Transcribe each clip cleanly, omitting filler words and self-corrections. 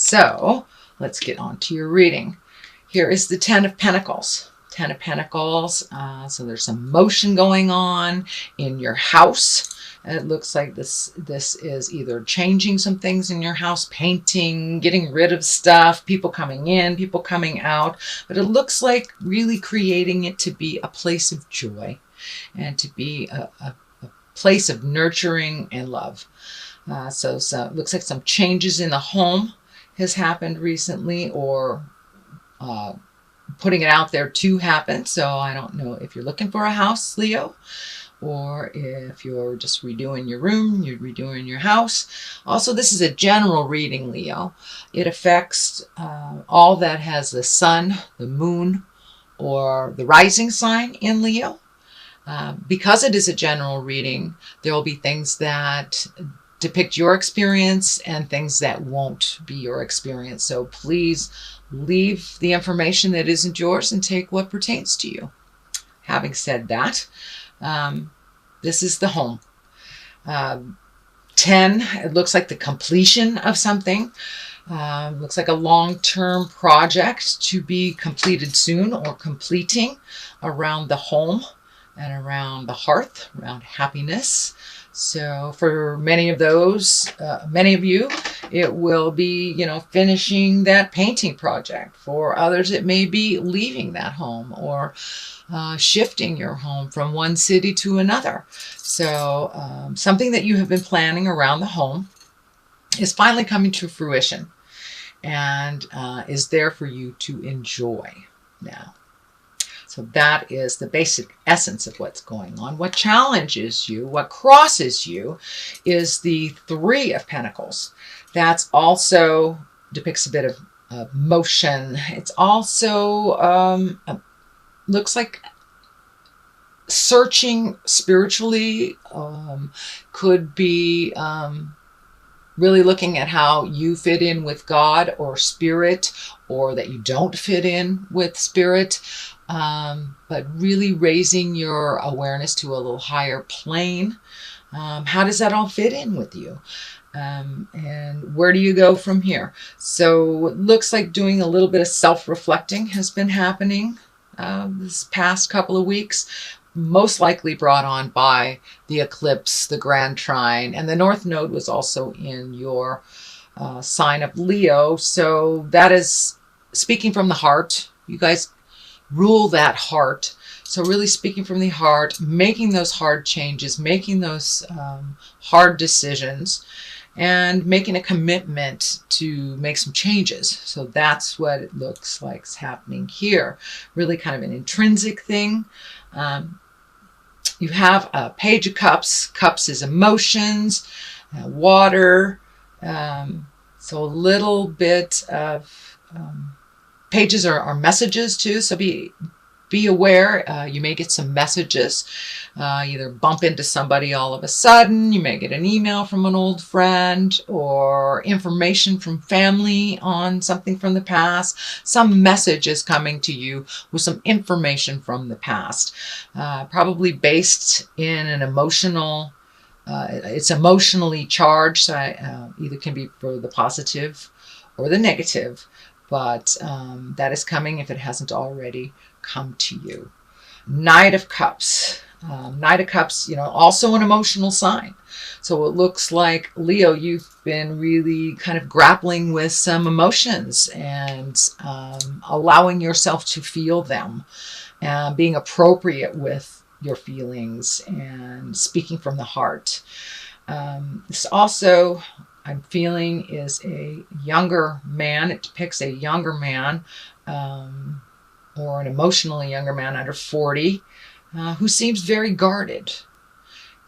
So let's get on to your reading. Here is the Ten of Pentacles. Ten of Pentacles. So there's some motion going on in your house. It looks like this is either changing some things in your house, painting, getting rid of stuff, people coming in, people coming out. But it looks like really creating it to be a place of joy and to be a place of nurturing and love. So it looks like some changes in the home has happened recently, or putting it out there to happen. So I don't know if you're looking for a house, Leo, or if you're just redoing your room, you're redoing your house. Also, this is a general reading, Leo. It affects all that has the sun, the moon, or the rising sign in Leo. Because it is a general reading, there will be things that depict your experience and things that won't be your experience. So please leave the information that isn't yours and take what pertains to you. Having said that, this is the home. 10, it looks like the completion of something. Looks like a long-term project to be completed soon, or completing around the home and around the hearth, around happiness. So for many of you, it will be, finishing that painting project. For others, it may be leaving that home, or shifting your home from one city to another. So something that you have been planning around the home is finally coming to fruition and is there for you to enjoy now. So that is the basic essence of what's going on. What challenges you, what crosses you, is the Three of Pentacles. That's also depicts a bit of motion. It's also looks like searching spiritually. Could be really looking at how you fit in with God or spirit, or that you don't fit in with spirit. But really raising your awareness to a little higher plane. How does that all fit in with you? And where do you go from here? So it looks like doing a little bit of self-reflecting has been happening this past couple of weeks, most likely brought on by the eclipse, the Grand Trine, and the North Node was also in your sign of Leo. So that is speaking from the heart. You guys rule that heart. So really speaking from the heart, making those hard changes, making those hard decisions, and making a commitment to make some changes. So that's what it looks like is happening here. Really kind of an intrinsic thing. You have a Page of Cups. Cups is emotions, water. So a little bit of pages are messages too. So be aware. You may get some messages. Either bump into somebody all of a sudden. You may get an email from an old friend, or information from family on something from the past. Some message is coming to you with some information from the past. Probably based in an emotional, it's emotionally charged. So either can be for the positive or the negative. But that is coming if it hasn't already come to you. Knight of Cups. Knight of Cups, also an emotional sign. So it looks like, Leo, you've been really kind of grappling with some emotions and allowing yourself to feel them, being appropriate with your feelings and speaking from the heart. This also, I'm feeling, is a younger man. It depicts a younger man, or an emotionally younger man under 40, who seems very guarded.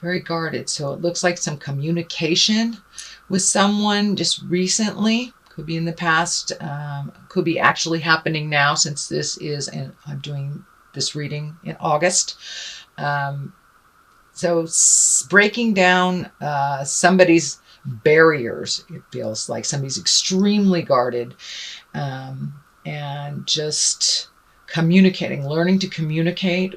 Very guarded. So it looks like some communication with someone just recently. Could be in the past. Could be actually happening now, since this is, and I'm doing this reading in August. So breaking down somebody's barriers. It feels like somebody's extremely guarded, and just communicating, learning to communicate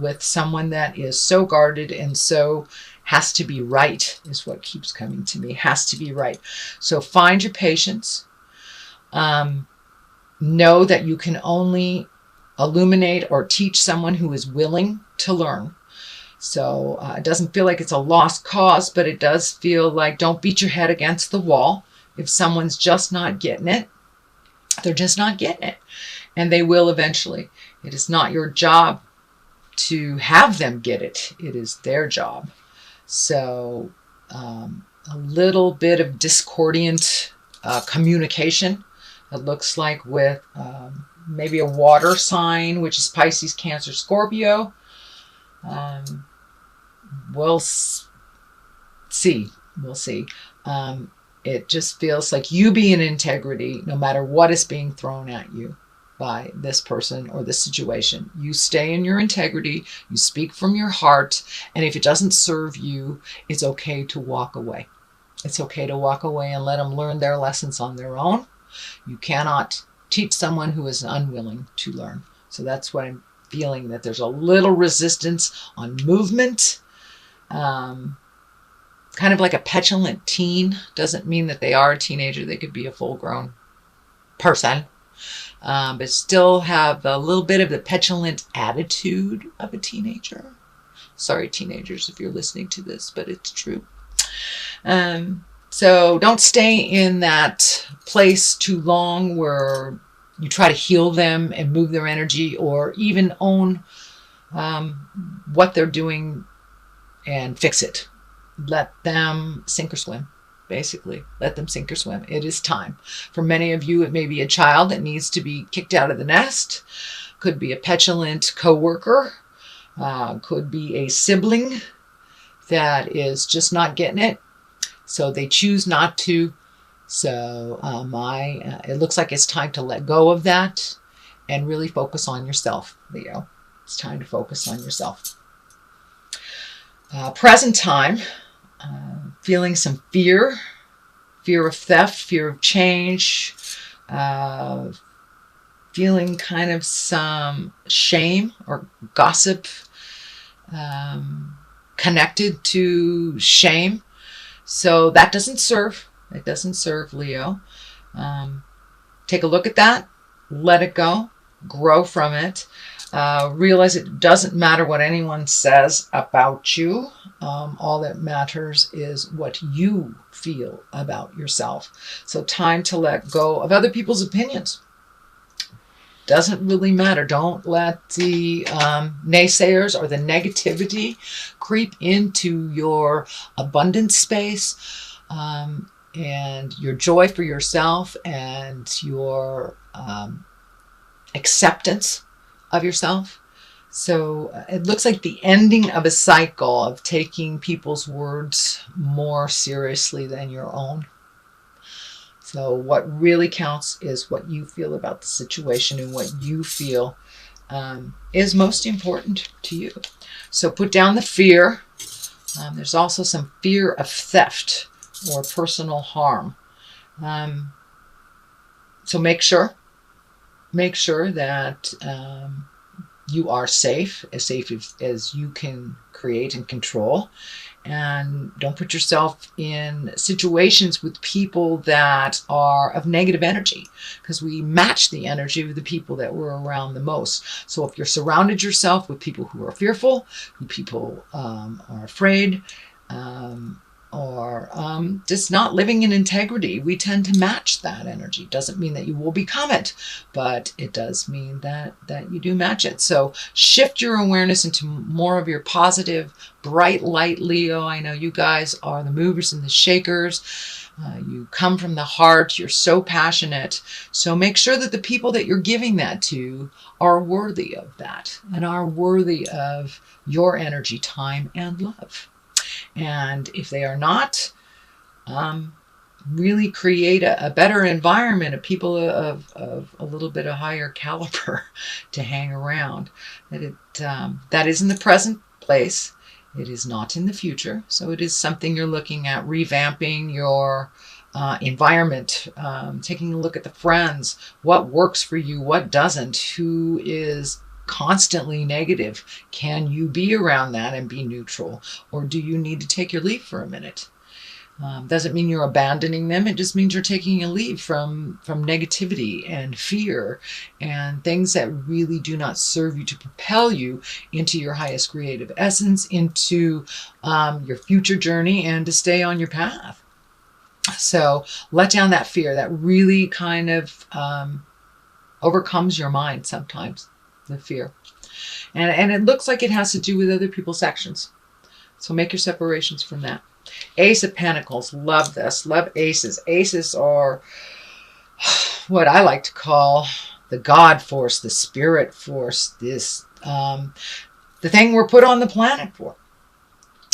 with someone that is so guarded and so has to be right, is what keeps coming to me. Has to be right. So find your patience. Know that you can only illuminate or teach someone who is willing to learn. So it doesn't feel like it's a lost cause, but it does feel like don't beat your head against the wall. If someone's just not getting it, they're just not getting it. And they will eventually. It is not your job to have them get it. It is their job. So a little bit of discordant communication. It looks like with maybe a water sign, which is Pisces, Cancer, Scorpio. We'll see. We'll see. It just feels like you be in integrity no matter what is being thrown at you by this person or this situation. You stay in your integrity. You speak from your heart. And if it doesn't serve you, it's okay to walk away. It's okay to walk away and let them learn their lessons on their own. You cannot teach someone who is unwilling to learn. So that's what I'm feeling, that there's a little resistance on movement. Kind of like a petulant teen. Doesn't mean that they are a teenager. They could be a full-grown person. But still have a little bit of the petulant attitude of a teenager. Sorry, teenagers, if you're listening to this, but it's true. So don't stay in that place too long where you try to heal them and move their energy, or even own what they're doing and fix it. Let them sink or swim, basically. Let them sink or swim. It is time. For many of you, it may be a child that needs to be kicked out of the nest. Could be a petulant coworker. Could be a sibling that is just not getting it. So they choose not to. So it looks like it's time to let go of that and really focus on yourself, Leo. It's time to focus on yourself. Present time, feeling some fear of theft, fear of change, feeling kind of some shame or gossip connected to shame. So that doesn't serve. It doesn't serve, Leo. Take a look at that. Let it go. Grow from it. Realize it doesn't matter what anyone says about you. All that matters is what you feel about yourself. So time to let go of other people's opinions. Doesn't really matter. Don't let the naysayers or the negativity creep into your abundance space and your joy for yourself and your acceptance of yourself. So it looks like the ending of a cycle of taking people's words more seriously than your own. So what really counts is what you feel about the situation, and what you feel is most important to you. So put down the fear. There's also some fear of theft or personal harm. So make sure that you are safe as you can create and control. And don't put yourself in situations with people that are of negative energy, because we match the energy of the people that we're around the most. So if you're surrounded yourself with people who are fearful, who people are afraid, or just not living in integrity, we tend to match that energy. Doesn't mean that you will become it, but it does mean that you do match it. So shift your awareness into more of your positive, bright light, Leo. I know you guys are the movers and the shakers. You come from the heart. You're so passionate. So make sure that the people that you're giving that to are worthy of that and are worthy of your energy, time, and love. And if they are not, really create a better environment of people of a little bit of higher caliber to hang around. That is in the present place. It is not in the future. So it is something you're looking at, revamping your environment, taking a look at the friends, what works for you, what doesn't, who is constantly negative. Can you be around that and be neutral? Or do you need to take your leave for a minute? Doesn't mean you're abandoning them. It just means you're taking a leave from negativity and fear and things that really do not serve you to propel you into your highest creative essence, into your future journey, and to stay on your path. So let down that fear that really kind of overcomes your mind sometimes, the fear. And it looks like it has to do with other people's actions. So make your separations from that. Ace of Pentacles. Love this. Love aces. Aces are what I like to call the God force, the spirit force, this the thing we're put on the planet for.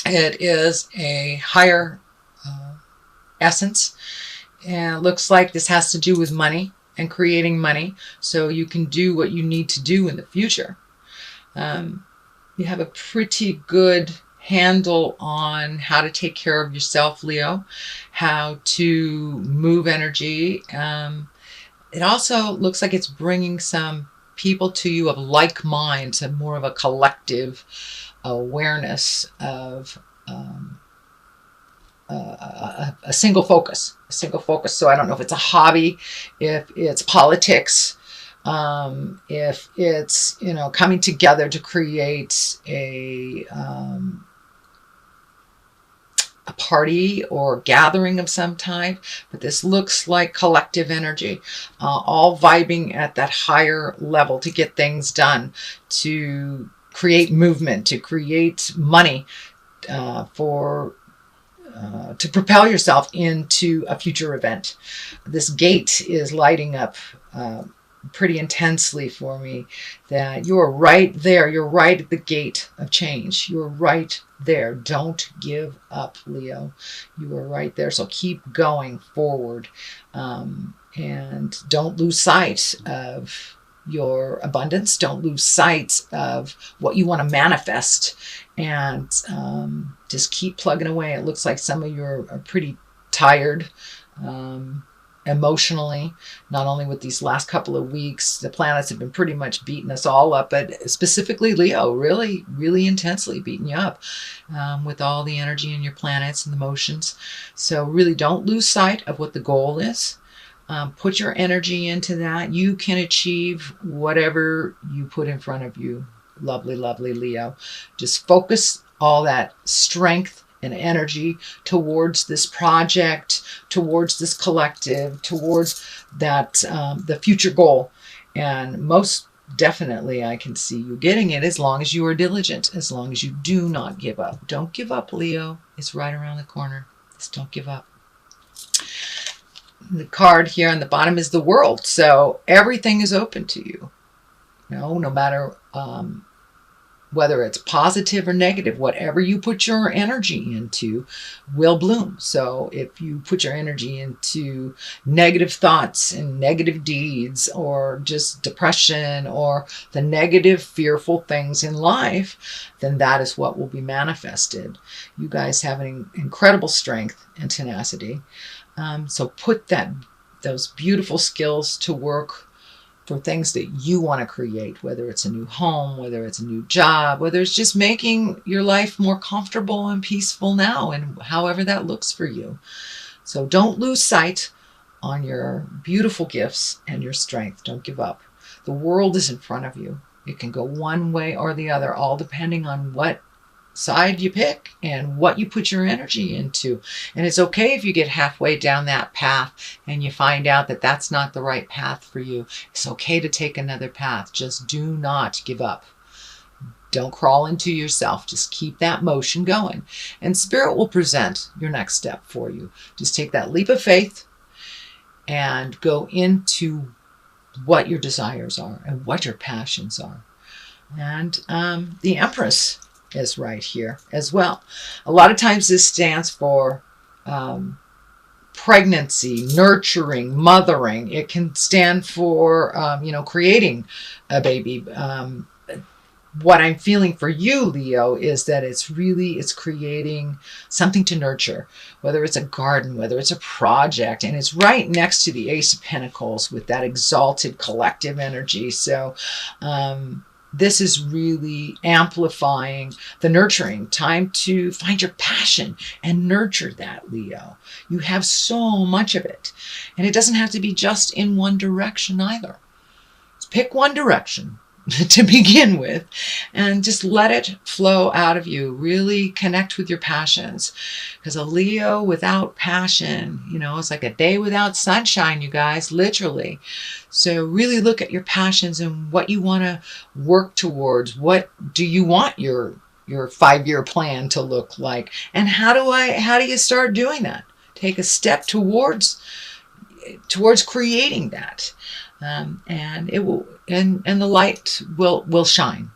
It is a higher essence. And it looks like this has to do with money and creating money so you can do what you need to do in the future. You have a pretty good handle on how to take care of yourself, Leo, how to move energy. It also looks like it's bringing some people to you of like minds and more of a collective awareness of a single focus. So I don't know if it's a hobby, if it's politics, if it's, coming together to create a party or gathering of some type, but this looks like collective energy, all vibing at that higher level to get things done, to create movement, to create money, to propel yourself into a future event. This gate is lighting up pretty intensely for me, that you're right there. You're right at the gate of change. You're right there. Don't give up, Leo. You are right there. So keep going forward, and don't lose sight of your abundance. Don't lose sight of what you want to manifest, and just keep plugging away. It looks like some of you are pretty tired emotionally, not only with these last couple of weeks. The planets have been pretty much beating us all up, but specifically Leo, really, really intensely beating you up with all the energy in your planets and the motions. So really don't lose sight of what the goal is. Put your energy into that. You can achieve whatever you put in front of you. Lovely, lovely Leo. Just focus all that strength and energy towards this project, towards this collective, towards that the future goal. And most definitely I can see you getting it as long as you are diligent, as long as you do not give up. Don't give up, Leo. It's right around the corner. Just don't give up. The card here on the bottom is the world. So everything is open to you. No matter whether it's positive or negative, whatever you put your energy into will bloom. So if you put your energy into negative thoughts and negative deeds, or just depression, or the negative, fearful things in life, then that is what will be manifested. You guys have an incredible strength and tenacity. So put those beautiful skills to work for things that you want to create, whether it's a new home, whether it's a new job, whether it's just making your life more comfortable and peaceful now, and however that looks for you. So don't lose sight on your beautiful gifts and your strength. Don't give up. The world is in front of you. It can go one way or the other, all depending on what side you pick and what you put your energy into. And it's okay if you get halfway down that path and you find out that that's not the right path for you. It's okay to take another path. Just do not give up. Don't crawl into yourself. Just keep that motion going. And Spirit will present your next step for you. Just take that leap of faith and go into what your desires are and what your passions are. And the Empress is right here as well. A lot of times this stands for pregnancy, nurturing, mothering. It can stand for, creating a baby. What I'm feeling for you, Leo, is that it's creating something to nurture, whether it's a garden, whether it's a project, and it's right next to the Ace of Pentacles with that exalted collective energy. So, this is really amplifying the nurturing. Time to find your passion and nurture that, Leo. You have so much of it. And it doesn't have to be just in one direction either. Just pick one direction to begin with and just let it flow out of you. Really connect with your passions, because a Leo without passion, it's like a day without sunshine, you guys, literally. So really look at your passions and what you want to work towards. What do you want your 5-year plan to look like, and how do you start doing that? Take a step towards creating that. And it will, and the light will shine,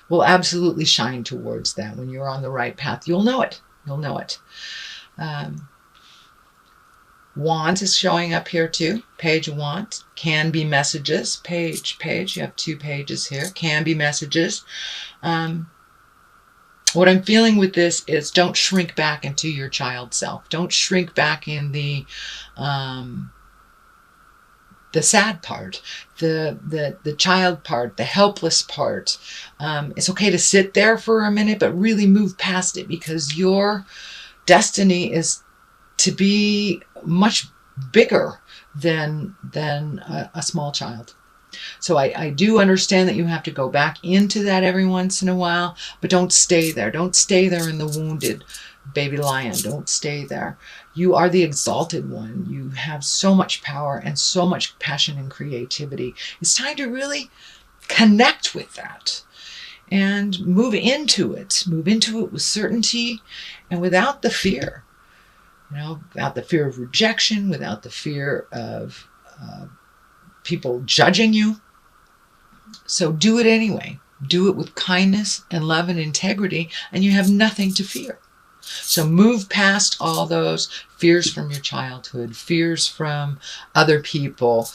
will absolutely shine towards that. When you're on the right path, you'll know it. Wands is showing up here too. Page of Wands. Can be messages. Page. You have 2 pages here. Can be messages. What I'm feeling with this is, don't shrink back into your child self. Don't shrink back in the sad part, the child part, the helpless part. It's okay to sit there for a minute, but really move past it, because your destiny is to be much bigger than a small child. So I do understand that you have to go back into that every once in a while, but don't stay there. Don't stay there in the wounded baby lion. Don't stay there. You are the exalted one. You have so much power and so much passion and creativity. It's time to really connect with that and move into it. Move into it with certainty and without the fear. Without the fear of rejection, without the fear of people judging you. So do it anyway. Do it with kindness and love and integrity, and you have nothing to fear. So move past all those fears from your childhood, fears from other people.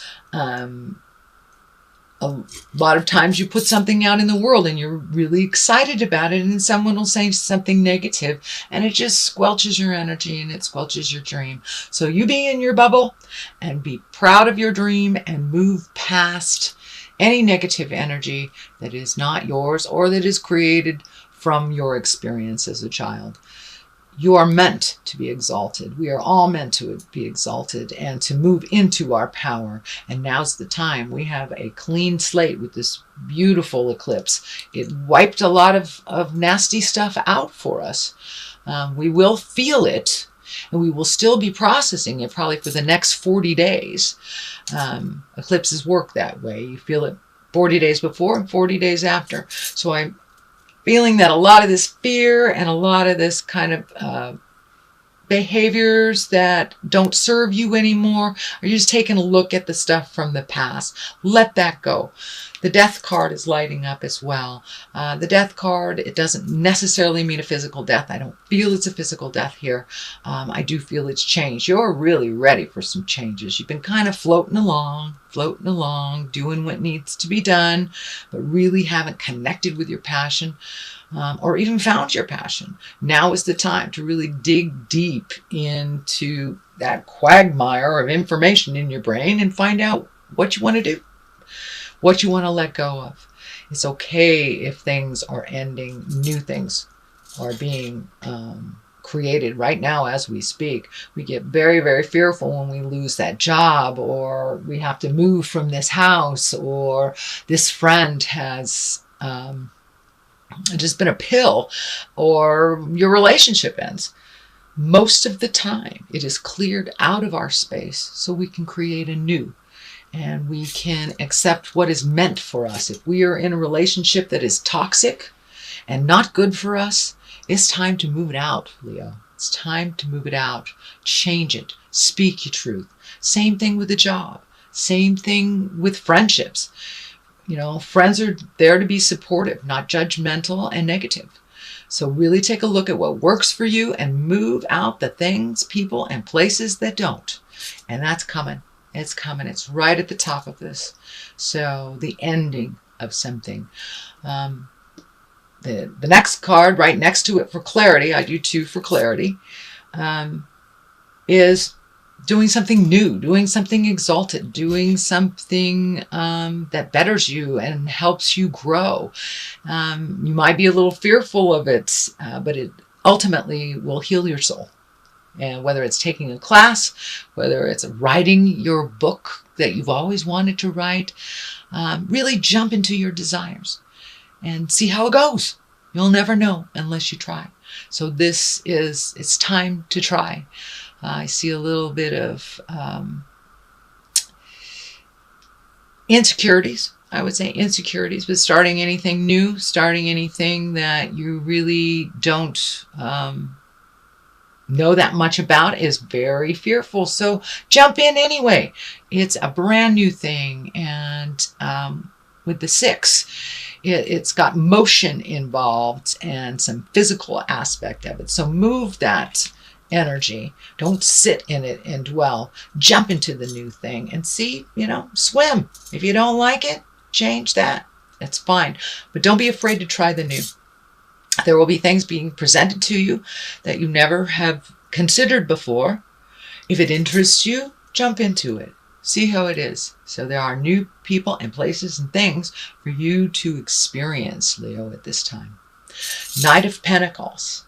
A lot of times you put something out in the world and you're really excited about it, and someone will say something negative, and it just squelches your energy and it squelches your dream. So you be in your bubble and be proud of your dream and move past any negative energy that is not yours or that is created from your experience as a child. You are meant to be exalted. We are all meant to be exalted and to move into our power. And now's the time. We have a clean slate with this beautiful eclipse. It wiped a lot of nasty stuff out for us. We will feel it, and we will still be processing it probably for the next 40 days. Eclipses work that way. You feel it 40 days before and 40 days after. So I'm feeling that a lot of this fear and a lot of this kind of behaviors that don't serve you anymore, or you're just taking a look at the stuff from the past. Let that go. The death card is lighting up as well. The death card, it doesn't necessarily mean a physical death. I don't feel it's a physical death here. I do feel it's change. You're really ready for some changes. You've been kind of floating along, doing what needs to be done, but really haven't connected with your passion. Or even found your passion. Now is the time to really dig deep into that quagmire of information in your brain and find out what you want to do, what you want to let go of. It's okay if things are ending, new things are being created right now as we speak. We get very, very fearful when we lose that job, or we have to move from this house, or this friend has just been a pill, or your relationship ends. Most of the time, it is cleared out of our space so we can create a new, and we can accept what is meant for us. If we are in a relationship that is toxic and not good for us, it's time to move it out, Leo. It's time to move it out. Change it. Speak your truth. Same thing with a job. Same thing with friendships. Friends are there to be supportive, not judgmental and negative. So really take a look at what works for you and move out the things, people, and places that don't. And that's coming. It's coming. It's right at the top of this. So the ending of something. The next card right next to it for clarity, I do too for clarity, is doing something new, doing something exalted, doing something that betters you and helps you grow. You might be a little fearful of it, but it ultimately will heal your soul. And whether it's taking a class, whether it's writing your book that you've always wanted to write, really jump into your desires and see how it goes. You'll never know unless you try. So it's time to try. I see a little bit of insecurities. I would say insecurities with starting anything new, starting anything that you really don't know that much about is very fearful. So jump in anyway. It's a brand new thing. And with the 6, it's got motion involved and some physical aspect of it. So move that energy. Don't sit in it and dwell. Jump into the new thing and see, swim. If you don't like it, change that. That's fine. But don't be afraid to try the new. There will be things being presented to you that you never have considered before. If it interests you, jump into it. See how it is. So there are new people and places and things for you to experience, Leo, at this time. Knight of Pentacles.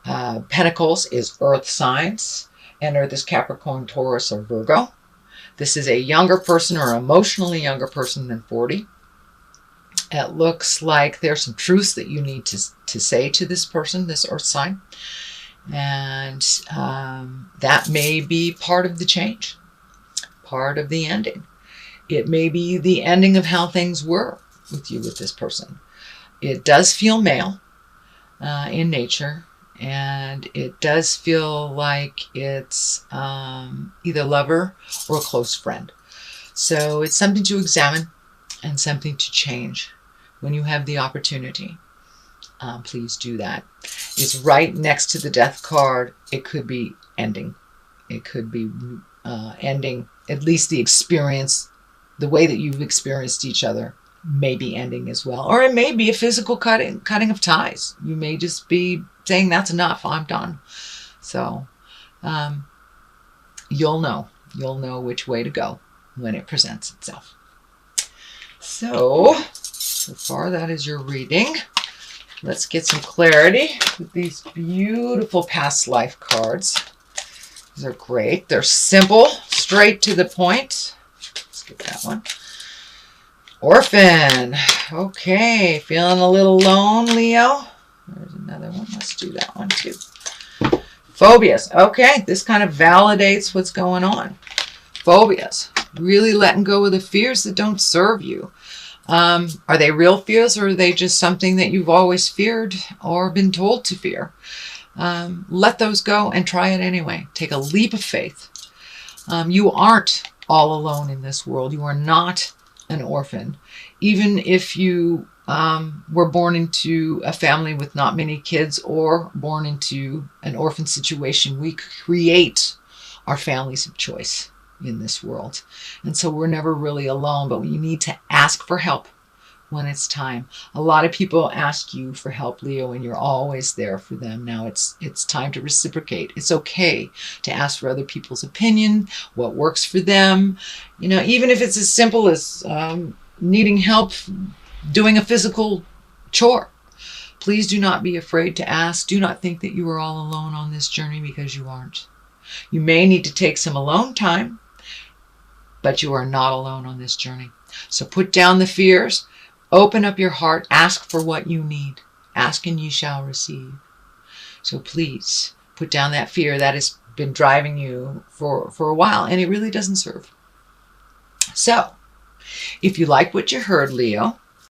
Pentacles is earth signs, and earth is Capricorn, Taurus, or Virgo. This is a younger person or emotionally younger person than 40. It looks like there's some truths that you need to say to this person, this earth sign. And that may be part of the change, part of the ending. It may be the ending of how things were with you, with this person. It does feel male in nature. And it does feel like it's either lover or a close friend. So it's something to examine and something to change when you have the opportunity. Please do that. It's right next to the death card. It could be ending. It could be ending, at least the experience, the way that you've experienced each other may be ending as well. Or it may be a physical cutting of ties. You may just be saying, that's enough, I'm done. So you'll know which way to go when it presents itself. So far that is your reading. Let's get some clarity with these beautiful past life cards. These are great. They're simple, straight to the point. Let's get that one. Orphan. Okay, feeling a little alone, Leo? There's another one. Let's do that one too. Phobias. Okay, this kind of validates what's going on. Phobias. Really letting go of the fears that don't serve you. Are they real fears, or are they just something that you've always feared or been told to fear? Let those go and try it anyway. Take a leap of faith. You aren't all alone in this world. You are not an orphan. Even if you were born into a family with not many kids or born into an orphan situation, we create our families of choice in this world. And so we're never really alone, but you need to ask for help when it's time. A lot of people ask you for help, Leo, and you're always there for them. Now it's time to reciprocate. It's okay to ask for other people's opinion, what works for them. Even if it's as simple as needing help doing a physical chore. Please do not be afraid to ask. Do not think that you are all alone on this journey, because you aren't. You may need to take some alone time, but you are not alone on this journey. So put down the fears, open up your heart, ask for what you need. Ask and you shall receive. So please put down that fear that has been driving you for a while, and it really doesn't serve. So if you like what you heard, Leo,